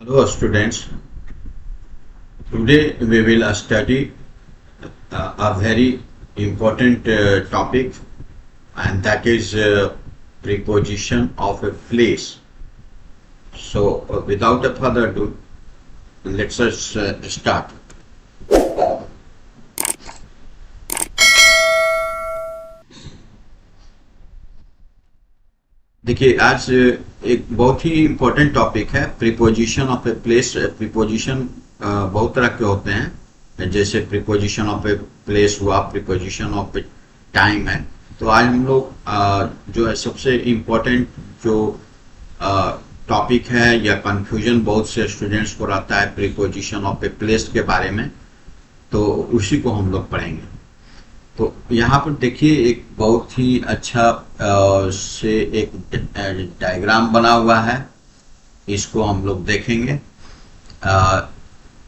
Hello students, today we will study a very important topic, and that is preposition of a place. So without a further ado, let's us start. देखिए आज एक बहुत ही important topic है preposition of a place. Preposition बहुत तरह के होते हैं, जैसे प्रीपोजिशन ऑफ ए प्लेस हुआ, प्रीपोजिशन ऑफ ए टाइम है। तो आज हम लोग जो है सबसे इम्पोर्टेंट जो टॉपिक है या कंफ्यूजन बहुत से स्टूडेंट्स को रहता है प्रीपोजिशन ऑफ ए प्लेस के बारे में, तो उसी को हम लोग पढ़ेंगे। तो यहाँ पर देखिए एक बहुत ही अच्छा से एक डायग्राम बना हुआ है, इसको हम लोग देखेंगे।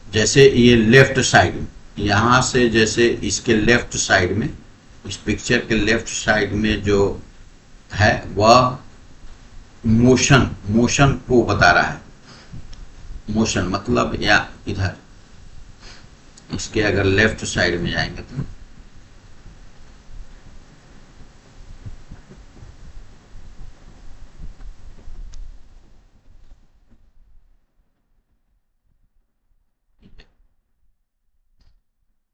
जैसे ये लेफ्ट साइड, यहाँ से जैसे इसके लेफ्ट साइड में, इस पिक्चर के लेफ्ट साइड में जो है वह मोशन को बता रहा है। मोशन मतलब या इधर इसके अगर लेफ्ट साइड में जाएंगे तो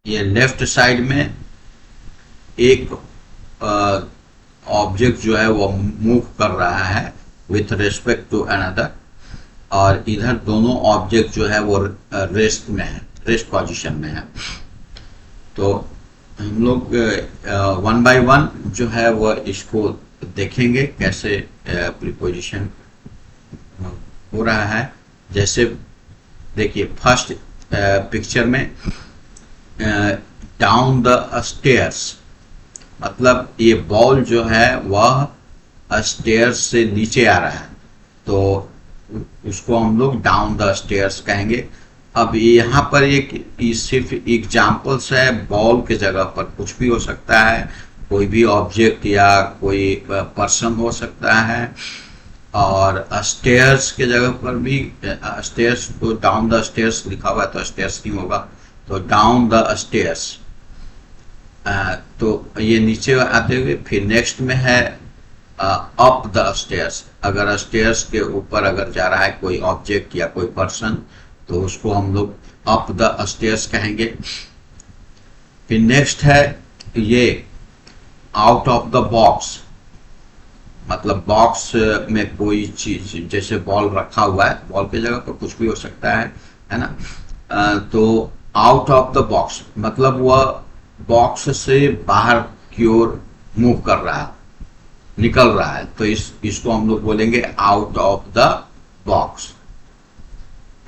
ये लेफ्ट साइड में एक ऑब्जेक्ट जो है वो मूव कर रहा है विथ रेस्पेक्ट टू अनदर, और इधर दोनों ऑब्जेक्ट जो है वो रेस्ट में है, रेस्ट पोजीशन में है। तो हम लोग वन बाय वन जो है वो इसको देखेंगे कैसे प्रीपोजिशन हो रहा है। जैसे देखिए फर्स्ट पिक्चर में डाउन द स्टेयर्स, मतलब ये बॉल जो है वह स्टेयर्स से नीचे आ रहा है, तो उसको हम लोग डाउन द स्टेयर्स कहेंगे। अब यहाँ पर एक सिर्फ एग्जाम्पल्स है, बॉल के जगह पर कुछ भी हो सकता है, कोई भी ऑब्जेक्ट या कोई पर्सन हो सकता है। और स्टेयर्स के जगह पर भी स्टेयर्स, तो डाउन द स्टेयर्स लिखा हुआ है तो स्टेयर्स नहीं होगा, तो डाउन द स्टेयर्स। तो ये नीचे आते हुए फिर नेक्स्ट में है अप द स्टेयर्स। अगर स्टेयर्स के ऊपर अगर जा रहा है कोई ऑब्जेक्ट या कोई पर्सन, तो उसको हम लोग अप द स्टेयर्स कहेंगे। फिर नेक्स्ट है ये आउट ऑफ द बॉक्स, मतलब बॉक्स में कोई चीज, जैसे बॉल रखा हुआ है, बॉल की जगह पर कुछ भी हो सकता है ना। तो आउट ऑफ द बॉक्स मतलब वह बॉक्स से बाहर की ओर मूव कर रहा है, निकल रहा है, तो इसको हम लोग बोलेंगे आउट ऑफ द बॉक्स।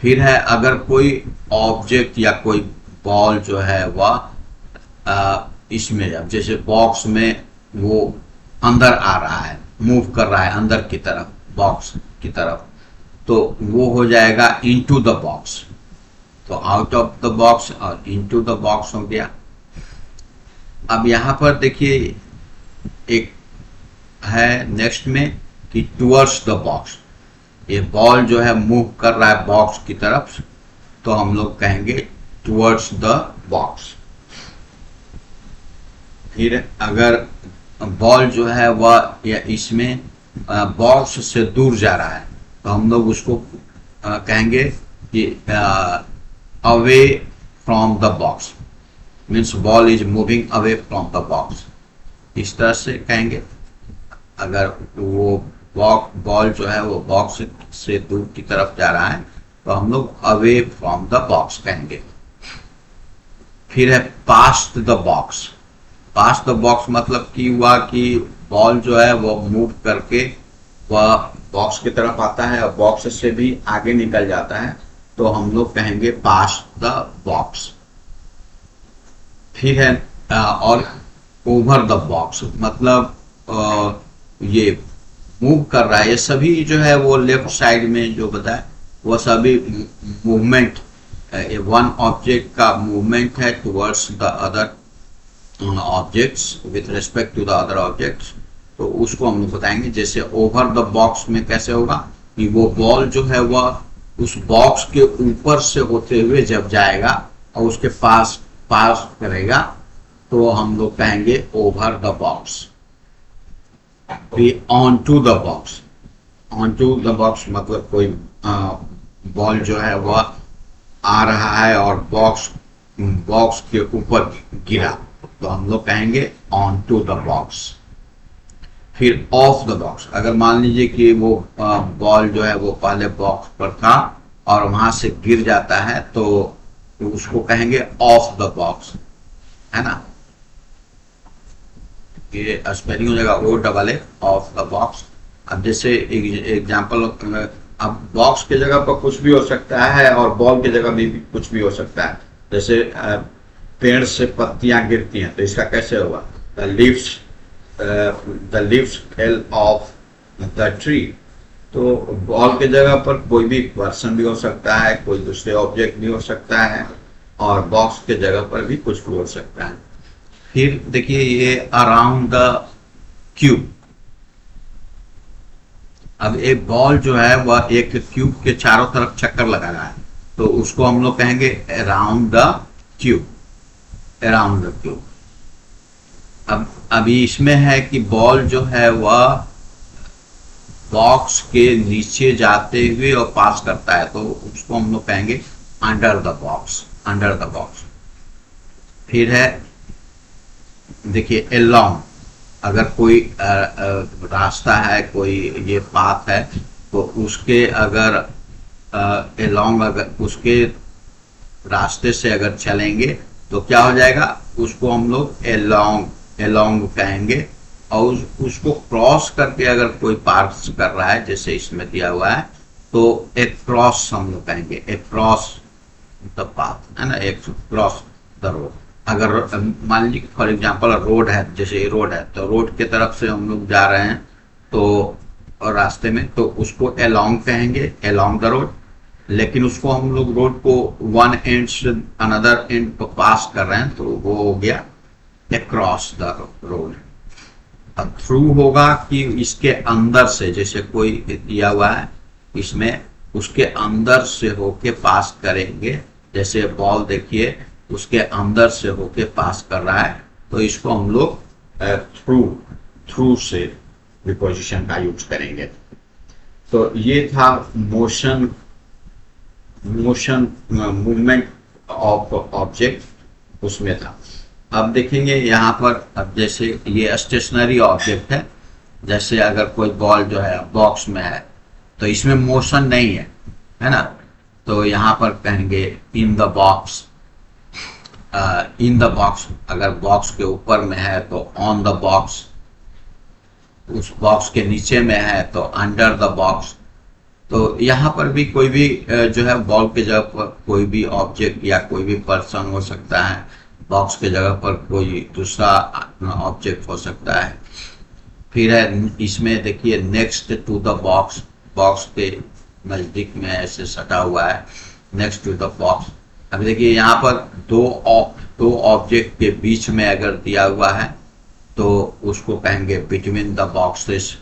फिर है अगर कोई ऑब्जेक्ट या कोई बॉल जो है वह इसमें, अब जैसे बॉक्स में वो अंदर आ रहा है, मूव कर रहा है अंदर की तरफ, बॉक्स की तरफ, तो वो हो जाएगा इनटू द बॉक्स। तो आउट ऑफ द बॉक्स और इनटू द बॉक्स हो गया। अब यहां पर देखिए एक है नेक्स्ट में कि टुवर्ड्स द बॉक्स, ये बॉल जो है मूव कर रहा है बॉक्स की तरफ, तो हम लोग कहेंगे टुवर्ड्स द बॉक्स। फिर अगर बॉल जो है वह या इसमें बॉक्स से दूर जा रहा है, तो हम लोग उसको कहेंगे कि away from the box, means ball is moving away from the box, इस तरह से कहेंगे। अगर वो बॉल जो है वो बॉक्स से दूर की तरफ जा रहा है, तो हम लोग अवे फ्रॉम द बॉक्स कहेंगे। फिर है past the box. Past the box मतलब कि हुआ कि बॉल जो है वो मूव करके वह बॉक्स की तरफ आता है और बॉक्स से भी आगे निकल जाता है, तो हम लोग कहेंगे पास्ट द बॉक्स। फिर है और ओवर द बॉक्स, मतलब ये मूव कर रहा है, ये सभी जो है वो लेफ्ट साइड में जो बताए वो सभी मूवमेंट, वन ऑब्जेक्ट का मूवमेंट है towards the other objects with respect to the other objects, तो उसको हम लोग बताएंगे। जैसे ओवर द बॉक्स में कैसे होगा कि वो बॉल जो है वह उस बॉक्स के ऊपर से होते हुए जब जाएगा और उसके पास पास करेगा तो हम लोग कहेंगे over the box. On to the box, on to the box मतलब कोई बॉल जो है वह आ रहा है और बॉक्स बॉक्स के ऊपर गिरा तो हम लोग कहेंगे ऑन टू द बॉक्स। फिर ऑफ द बॉक्स, अगर मान लीजिए कि वो बॉल जो है वो पहले बॉक्स पर था और वहां से गिर जाता है तो उसको कहेंगे ऑफ द बॉक्स, है ना। ये स्पेलिंग हो जाएगा O double A, off the box. अब जैसे एग्जांपल, अब बॉक्स की जगह पर कुछ भी हो सकता है और बॉल की जगह भी कुछ भी हो सकता है। जैसे पेड़ से पत्तियां गिरती हैं तो इसका कैसे होगा, the leaves fell off the tree. तो बॉल की जगह पर कोई भी पर्सन भी हो सकता है, कोई दूसरे ऑब्जेक्ट भी हो सकता है और बॉक्स के जगह पर भी कुछ भी हो सकता है। फिर देखिए ये अराउंड द क्यूब। अब एक बॉल जो है वह एक क्यूब के चारों तरफ चक्कर लगा रहा है तो उसको हम लोग कहेंगे around the cube, around the cube. अब अभी इसमें है कि बॉल जो है वह बॉक्स के नीचे जाते हुए और पास करता है तो उसको हम लोग कहेंगे under the box, under the box. फिर है देखिए अलोंग, अगर कोई रास्ता है, कोई ये पाथ है तो उसके अगर अलोंग, अगर उसके रास्ते से अगर चलेंगे तो क्या हो जाएगा, उसको हम लोग अलोंग अलोंग कहेंगे। और उसको क्रॉस करके अगर कोई पार्क कर रहा है जैसे इसमें दिया हुआ है तो एक क्रॉस हम लोग कहेंगे, एक क्रॉस द पाथ, है ना, एक क्रॉस द रोड। अगर मान लीजिए फॉर एग्जांपल रोड है, जैसे रोड है तो रोड के तरफ से हम लोग जा रहे हैं तो और रास्ते में तो उसको अलोंग कहेंगे, अलोंग द रोड। लेकिन उसको हम लोग रोड को वन एंड से अनदर एंड पर पास कर रहे हैं तो वो हो गया अक्रॉस द रोड। अब थ्रू होगा कि इसके अंदर से, जैसे कोई दिया हुआ है इसमें उसके अंदर से होके पास करेंगे, जैसे बॉल देखिए उसके अंदर से होके पास कर रहा है तो इसको हम लोग थ्रू, थ्रू से प्रीपोजिशन का यूज करेंगे। तो ये था motion, motion movement of object उसमें था। अब देखेंगे यहाँ पर, अब जैसे ये स्टेशनरी ऑब्जेक्ट है, जैसे अगर कोई बॉल जो है बॉक्स में है तो इसमें मोशन नहीं है ना, तो यहाँ पर कहेंगे in the box, in the box. अगर बॉक्स के ऊपर में है तो ऑन द बॉक्स, उस बॉक्स के नीचे में है तो अंडर द बॉक्स। तो यहाँ पर भी कोई भी जो है बॉल के जगह पर कोई भी ऑब्जेक्ट या कोई भी पर्सन हो सकता है, बॉक्स के जगह पर कोई दूसरा ऑब्जेक्ट हो सकता है। फिर है इसमें देखिए next to the box, box के नजदीक में ऐसे सटा हुआ है नेक्स्ट टू द बॉक्स। अब देखिए यहाँ पर दो ऑब्जेक्ट के बीच में अगर दिया हुआ है तो उसको कहेंगे बिटवीन द बॉक्सेस।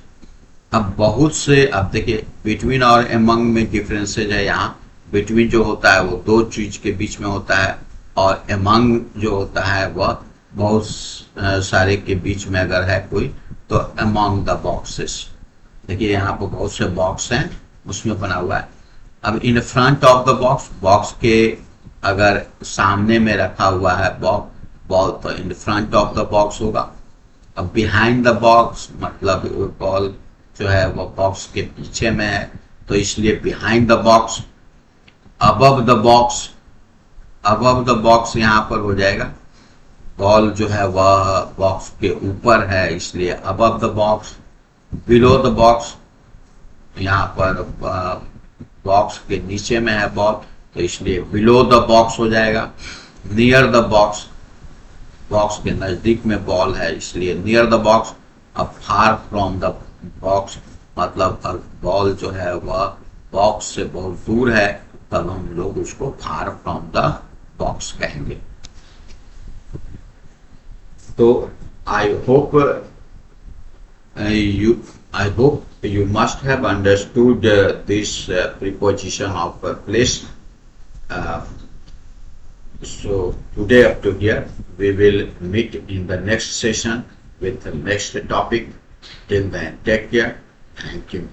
अब बहुत से, अब देखिए बिटवीन और एमंग में डिफरेंसेज है। यहाँ बिटवीन जो होता है वो दो चीज के बीच में होता है और एमंग जो होता है वह बहुत सारे के बीच में अगर है कोई तो अमंग द बॉक्सेस। देखिए यहाँ पर बहुत से बॉक्स हैं उसमें बना हुआ है। अब in front of the box, box के अगर सामने में रखा हुआ है बॉल तो in front of the box होगा। अब बिहाइंड द बॉक्स मतलब बॉल जो है वो बॉक्स के पीछे में है तो इसलिए behind the box. Above the box, above the box यहाँ पर हो जाएगा, बॉल जो है वह बॉक्स के ऊपर है इसलिए above the box. Below the box, यहाँ पर बॉक्स के नीचे में है बॉल तो इसलिए बिलो द बॉक्स हो जाएगा। नियर द बॉक्स, बॉक्स के नजदीक में बॉल है इसलिए नियर द बॉक्स। अब फार फ्रॉम द बॉक्स मतलब बॉल जो है वह बॉक्स से बहुत दूर है तब हम लोग उसको फार फ्रॉम द बॉक्स कहेंगे। तो I hope you must have understood this preposition of place. Uh, so today up to here, we will meet in the next session with the next topic. Till then, take care. Thank you.